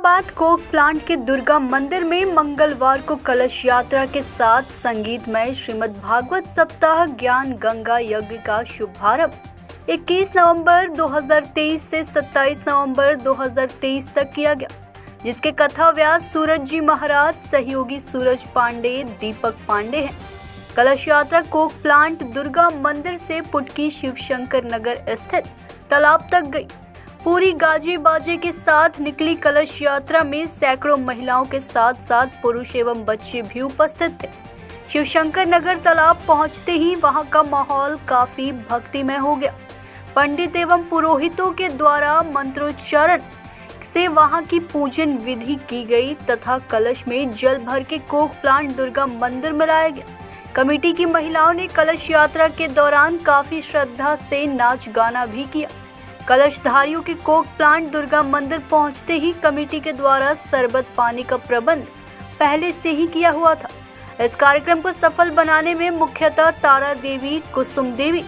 लोहियाबाद Coke plant के दुर्गा मंदिर में मंगलवार को कलश यात्रा के साथ संगीतमय श्रीमद् भागवत सप्ताह ज्ञान गंगा यज्ञ का शुभारंभ 21 नवंबर 2023 से 27 नवंबर 2023 तक किया गया, जिसके कथा व्यास सूरज जी महाराज, सहयोगी सूरज पांडे, दीपक पांडे हैं। कलश यात्रा कोक प्लांट दुर्गा मंदिर से पुटकी शिवशंकर नगर स्थित तालाब तक गई। पूरी गाजे बाजे के साथ निकली कलश यात्रा में सैकड़ों महिलाओं के साथ साथ पुरुष एवं बच्चे भी उपस्थित थे। शिवशंकर नगर तालाब पहुंचते ही वहां का माहौल काफी भक्तिमय हो गया। पंडित एवं पुरोहितों के द्वारा मंत्रोच्चारण से वहां की पूजन विधि की गई तथा कलश में जल भर के कोक प्लांट दुर्गा मंदिर में लाया गया। कमेटी की महिलाओं ने कलश यात्रा के दौरान काफी श्रद्धा से नाच गाना भी किया। कलशधारियों के कोक प्लांट दुर्गा मंदिर पहुंचते ही कमेटी के द्वारा शरबत पानी का प्रबंध पहले से ही किया हुआ था। इस कार्यक्रम को सफल बनाने में मुख्यतः तारा देवी, कुसुम देवी,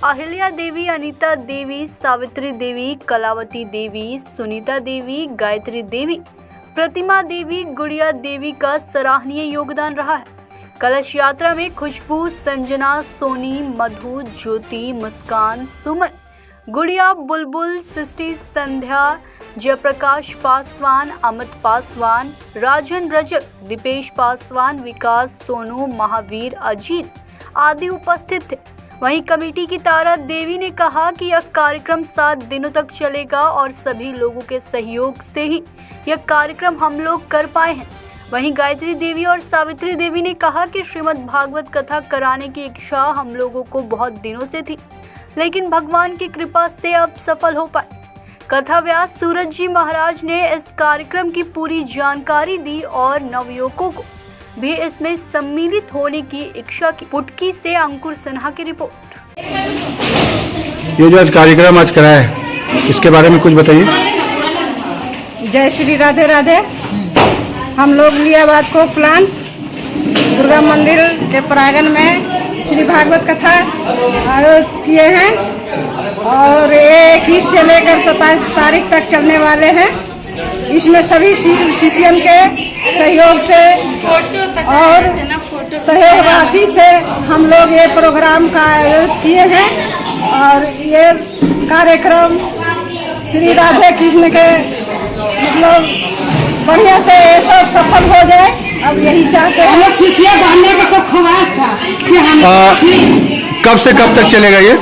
अहिल्या देवी, अनीता देवी, सावित्री देवी, कलावती देवी, सुनीता देवी, गायत्री देवी, प्रतिमा देवी, गुड़िया देवी का सराहनीय योगदान रहा है। कलश यात्रा में खुशबू, संजना, सोनी, मधु, ज्योति, मुस्कान, सुमन, गुड़िया, बुलबुल, सृष्टि, संध्या, जयप्रकाश पासवान, अमित पासवान, राजन रजक, दीपेश पासवान, विकास, सोनू, महावीर, अजीत आदि उपस्थित थे। वहीं कमेटी की तारा देवी ने कहा कि यह कार्यक्रम 7 दिनों तक चलेगा और सभी लोगों के सहयोग से ही यह कार्यक्रम हम लोग कर पाए हैं। वहीं गायत्री देवी और सावित्री देवी ने कहा कि श्रीमद् भागवत कथा कराने की इच्छा हम लोगों को बहुत दिनों से थी, लेकिन भगवान की कृपा से अब सफल हो पाए। कथा व्यास सूरज जी महाराज ने इस कार्यक्रम की पूरी जानकारी दी और नवयुवकों को भी इसमें सम्मिलित होने की इच्छा की। पुटकी से अंकुर सिन्हा की रिपोर्ट। ये जो आज कार्यक्रम आज कराया है, इसके बारे में कुछ बताइए। जय श्री राधे राधे। हम लोग लोहियाबाद कोक प्लांट दुर्गा मंदिर के प्रांगण में श्री भागवत कथा आयोजित किए हैं और 21 से लेकर 27 तारीख तक चलने वाले हैं। इसमें सभी शिष्यों के सहयोग से और सहयोगवासी से हम लोग ये प्रोग्राम का आयोजित किए हैं और ये कार्यक्रम श्री राधे कृष्ण के मतलब बढ़िया से सब सफल हो जाए। अब यही चाहते हैं। शिष्य बनने का सब ख्वाहिश था कि हम कब से कब तक चलेगा ये?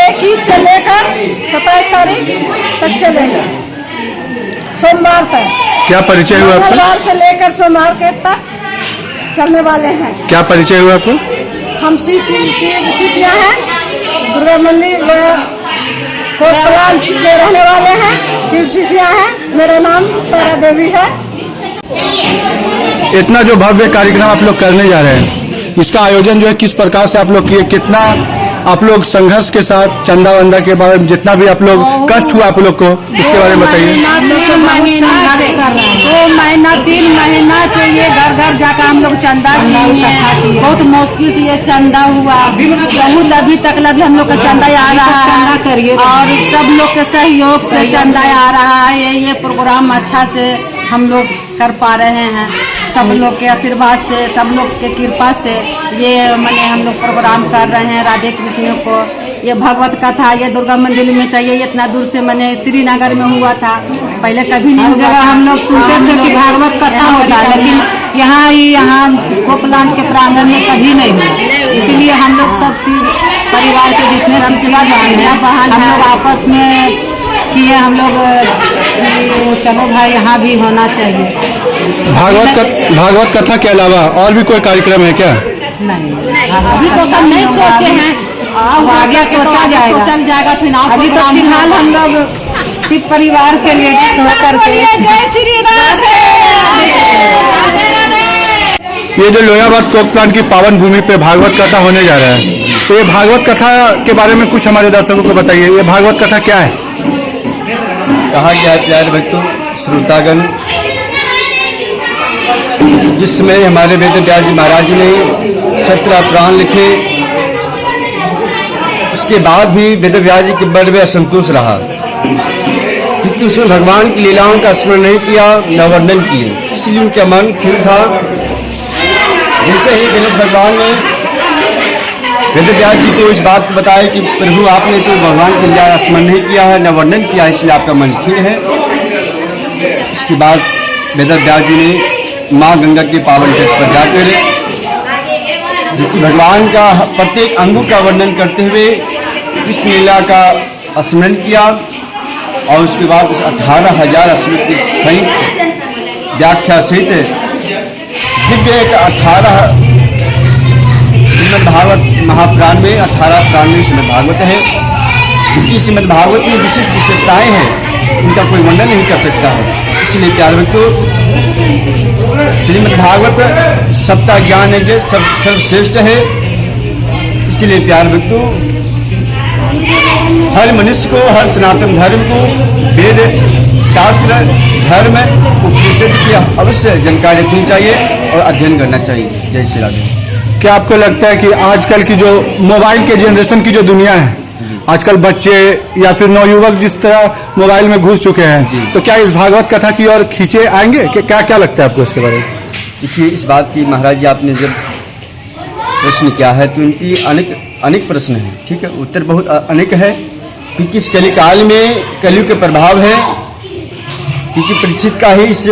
21 से लेकर 27 तारीख तक चलेगा, सोमवार तक। क्या परिचय हुआ आपका? सोमवार से लेकर सोमवार के तक चलने वाले हैं। क्या परिचय हुआ आपको? हम शिष्या हैं, दुर्गा मंदिर कोक प्लांट के रहने वाले हैं, शिव शिष्या हैं। मेरा नाम तारा देवी है। इतना जो भव्य कार्यक्रम आप लोग करने जा रहे हैं, इसका आयोजन जो है किस प्रकार से आप लोग किए? कितना आप लोग संघर्ष के साथ चंदा वंदा के बारे में जितना भी आप लोग कष्ट हुआ आप लोग को, इसके बारे में बताइए। 2 महीना 3 महीना से ये घर घर जाकर हम लोग चंदा किए हैं। बहुत मुश्किल से ये चंदा हुआ, बहुत अभी तक हम लोग का चंदा आ रहा है और सब लोग के सहयोग से चंदा आ रहा है। ये प्रोग्राम अच्छा से हम लोग कर पा रहे हैं। सब लोग के आशीर्वाद से, सब लोग के कृपा से ये मैंने हम लोग प्रोग्राम कर रहे हैं। राधे कृष्ण को ये भगवत कथा ये दुर्गा मंदिर में चाहिए। इतना दूर से मैंने श्रीनगर में हुआ था, पहले कभी नहीं हुआ। हम लोग सुनते थे कि भागवत कथा होता है, लेकिन यहाँ कोक प्लांट के प्रांगण में कभी नहीं हुआ। इसलिए हम लोग सब परिवार के जितने सिलसिला बहन हम लोग आपस में किए। हम लोग चलो भाई यहाँ भी होना चाहिए। भागवत कथा के अलावा और भी कोई कार्यक्रम है क्या? नहीं, अभी तो सब नहीं सोचे हैं, आगे सोचा जाएगा। फिर अभी तो फिलहाल हम लोग सिर्फ परिवार के लिए जय श्री राधे। ये जो लोहियाबाद कोक प्लांट की पावन भूमि पे भागवत कथा होने जा रहा है, तो ये भागवत कथा के बारे में कुछ हमारे दर्शकों को बताइए। ये भागवत कथा क्या है? कहा गया प्यारे भक्तों, श्रोतागण, जिसमें हमारे वेद व्यास जी महाराज ने 17 पुराण लिखे, उसके बाद भी वेद व्यास जी के बड़े असंतोष रहा कि क्योंकि उसने भगवान की लीलाओं का स्मरण नहीं किया, न वर्णन किए, इसलिए उनका मन खिल था। जैसे ही गणेश भगवान ने वेदव्यास जी को इस बात को बताया कि प्रभु आपने तो भगवान की लीला का स्मरण नहीं किया है, न वर्णन किया, इसलिए आपका मन खिल है। इसके बाद वेदव्यास जी ने माँ गंगा के पावन तट पर जाकर जो कि भगवान का प्रत्येक अंगों का वर्णन करते हुए कृष्ण लीला का स्मरण किया और उसके बाद उस 18,000 श्लोक की सहित व्याख्या सहित दिव्य 18 श्रीमद् भागवत महापुराण में 18 पुराण में श्रीमद् भागवत है, क्योंकि श्रीमद् भागवत में विशिष्ट विशेषताएं हैं, उनका कोई वर्णन नहीं कर सकता है। इसलिए प्यारे भक्तों, श्रीमद् भागवत सबका ज्ञान है जो सर्वश्रेष्ठ है। इसलिए प्यारे भक्तों, हर मनुष्य को, हर सनातन धर्म को वेद शास्त्र धर्म उपनिषद की अवश्य जानकारी रखनी चाहिए और अध्ययन करना चाहिए। जय श्री राधे। क्या आपको लगता है कि आजकल की जो मोबाइल के जनरेशन की जो दुनिया है, आजकल बच्चे या फिर नवयुवक जिस तरह मोबाइल में घुस चुके हैं, तो क्या इस भागवत कथा की ओर खींचे आएंगे कि क्या क्या लगता है आपको इसके बारे में? देखिए, इस बात की महाराज जी आपने जब प्रश्न किया है तो उनकी अनेक प्रश्न हैं, ठीक है, उत्तर बहुत अनेक है। क्योंकि इस कलिकाल में कलयुग के प्रभाव है, क्योंकि परीक्षित का ही इस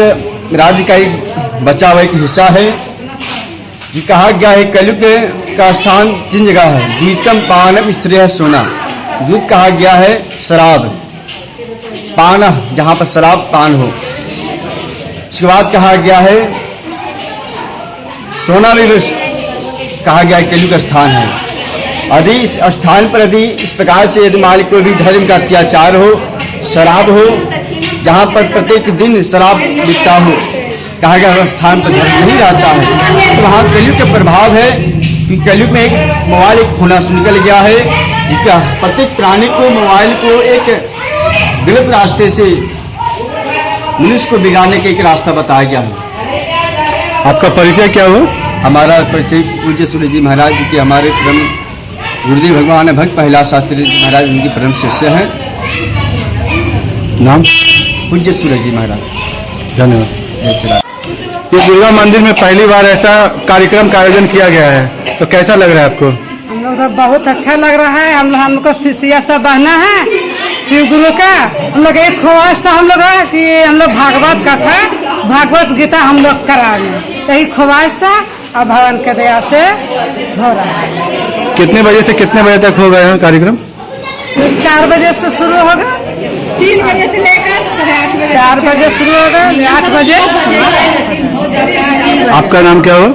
राज्य का एक बचा हुआ एक हिस्सा है। ये कहा गया है कलयुग का स्थान 3 जगह है। द्वितम पानम स्त्रिय सोना, दूध कहा गया है शराब, पान जहाँ पर शराब पान हो। उसके बाद कहा गया है सोना भी कहा गया है कलयुग का स्थान है। यदि इस स्थान पर यदि इस प्रकार से यदि मालिक को भी धर्म का अत्याचार हो, शराब हो, जहाँ पर प्रत्येक दिन शराब बिकता हो, कहा गया स्थान पर धर्म नहीं रहता है, तो वहाँ कलयुग का प्रभाव है। कि कलयुग में एक मोबाइल एक खोना से निकल गया है, क्या प्रत्येक प्राणी को मोबाइल को एक गलत रास्ते से मनुष्य को बिगाड़ने का एक रास्ता बताया गया है। आपका परिचय क्या हुआ? हमारा परिचय पूज्य सूर्य जी महाराज जी के हमारे परम गुरुदेव भगवान है भक्त प्रहलाद शास्त्री जी महाराज, उनकी परम शिष्य हैं। नाम? पूज्य सूर्य जी महाराज। धन्यवाद। जय श्री राम। ये दुर्गा मंदिर में पहली बार ऐसा कार्यक्रम का आयोजन किया गया है, तो कैसा लग रहा है आपको? हम लोग तो बहुत अच्छा लग रहा है। हमको शिष्या सब बहना है शिव गुरु का। हम लोग एक ख्वाहिश था हम लोग कि हम लोग भागवत कथा भागवत गीता हम लोग करा लें, यही ख्वाहिश था। अब भगवान के दया से हो रहा है। कितने बजे से कितने बजे तक होगा यह कार्यक्रम? 4 बजे से शुरू होगा, 3 बजे से लेकर 4 बजे शुरू होगा, 8 बजे। आपका नाम क्या हुआ?